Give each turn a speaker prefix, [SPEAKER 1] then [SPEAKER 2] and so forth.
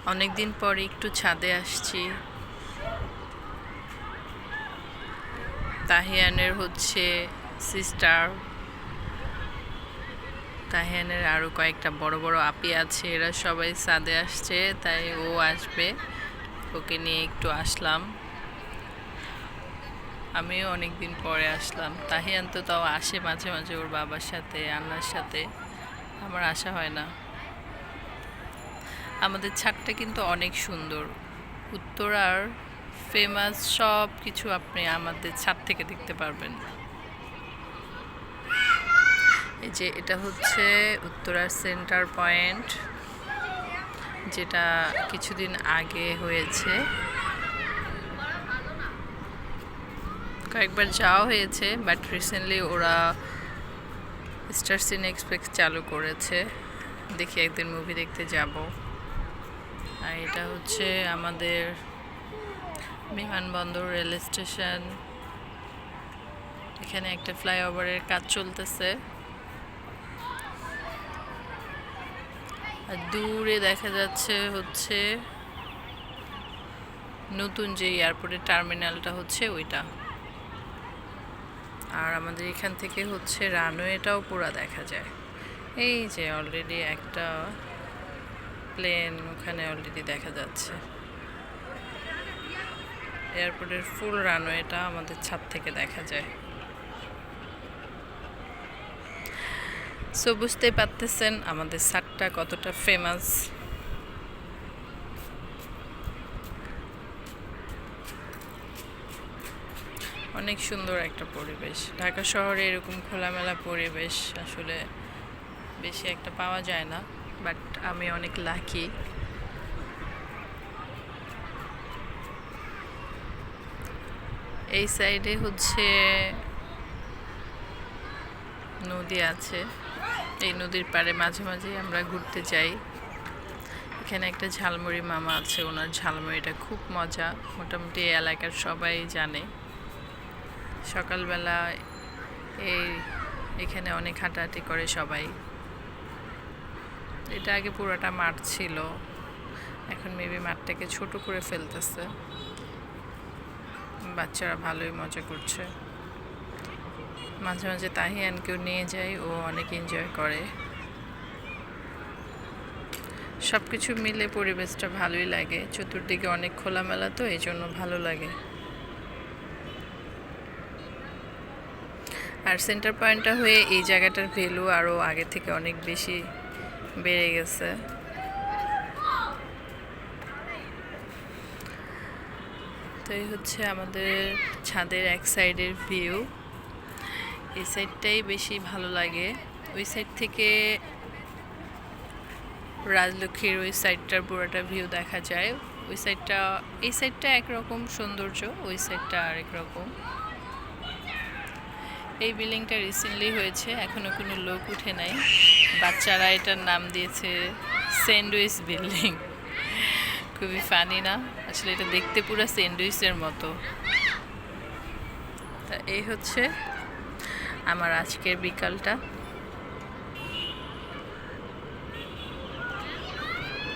[SPEAKER 1] অনেক দিন পরে একটু ছাদে আসছি। তাহিয়ানের হচ্ছে সিস্টার, তাহিয়ানের আরও কয়েকটা বড় বড় আপি আছে, এরা সবাই ছাদে আসছে, তাই ও আসবে, ওকে নিয়ে একটু আসলাম। আমিও অনেক দিন পরে আসলাম। তাহিয়ান তো তাও আসে মাঝে মাঝে ওর বাবার সাথে, আন্নার সাথে, আমার আসা হয় না। আমাদের ছাদটা কিন্তু অনেক সুন্দর। উত্তরার ফেমাস সব কিছু আপনি আমাদের ছাদ থেকে দেখতে পারবেন। এই যে এটা হচ্ছে উত্তরার সেন্টার পয়েন্ট, যেটা কিছুদিন আগে হয়েছে, কয়েকবার যাওয়া হয়েছে, বাট রিসেন্টলি ওরা স্টার সিনেপ্লেক্স চালু করেছে। দেখি একদিন মুভি দেখতে যাব। আর এটা হচ্ছে আমাদের বিমানবন্দর, রেল স্টেশন। এখানে একটা ফ্লাইওভারের কাজ চলতেছে, আর দূরে দেখা যাচ্ছে হচ্ছে নতুন যে এয়ারপোর্টের টার্মিনালটা হচ্ছে ওইটা। আর আমাদের এখান থেকে হচ্ছে রানওয়েটাও পুরো দেখা যায়। এই যে অলরেডি একটা প্লেন ওখানে অলরেডি দেখা যাচ্ছে। এয়ারপোর্টের ফুল রানওয়েটা আমাদের ছাদ থেকে দেখা যায়। সো বুঝতেই পারতেছেন আমাদের ছাদটা কতটা ফেমাস। অনেক সুন্দর একটা পরিবেশ। ঢাকা শহরে এরকম খোলামেলা পরিবেশ আসলে বেশি একটা পাওয়া যায় না, বাট আমি অনেক লাকি। এই সাইডে হচ্ছে নদী আছে, এই নদীর পাড়ে মাঝে মাঝে আমরা ঘুরতে যাই। এখানে একটা ঝালমুড়ি মামা আছে, ওনার ঝালমুড়িটা খুব মজা, মোটামুটি এই এলাকার সবাই জানে। সকালবেলা এখানে অনেক হাঁটাহাঁটি করে সবাই। এটা আগে পুরোটা মাঠ ছিল, এখন মেবি মাঠটাকে ছোট করে ফেলতেছে। বাচ্চারা ভালোই মজা করছে। মাঝে মাঝে তাহিয়ানকেও নিয়ে যাই, ও অনেক এনজয় করে। সব কিছু মিলে পরিবেশটা ভালোই লাগে, চতুর্দিকে অনেক খোলামেলা, তো এই জন্য ভালো লাগে। আর সেন্টার পয়েন্টটা হয়ে এই জায়গাটার ভ্যালু আরও আগে থেকে অনেক বেশি বেড়ে গেছে। তো এই হচ্ছে আমাদের ছাদের এক সাইডের ভিউ। এই সাইডটাই বেশি ভালো লাগে। ওই সাইড থেকে রাজলক্ষ্মীর ওই সাইডটার পুরোটা ভিউ দেখা যায়। ওই সাইডটা, এই সাইডটা একরকম সৌন্দর্য, ওই সাইডটা আরেক রকম। এই বিল্ডিংটা রিসেন্টলি হয়েছে, এখনো কোনো লোক উঠে নাই। বাচ্চারা এটার নাম দিয়েছে স্যান্ডউইচ বিল্ডিং। খুবই ফানি না? আসলে এটা দেখতে পুরো স্যান্ডউইচের মতো। তা এই হচ্ছে আমার আজকের বিকালটা।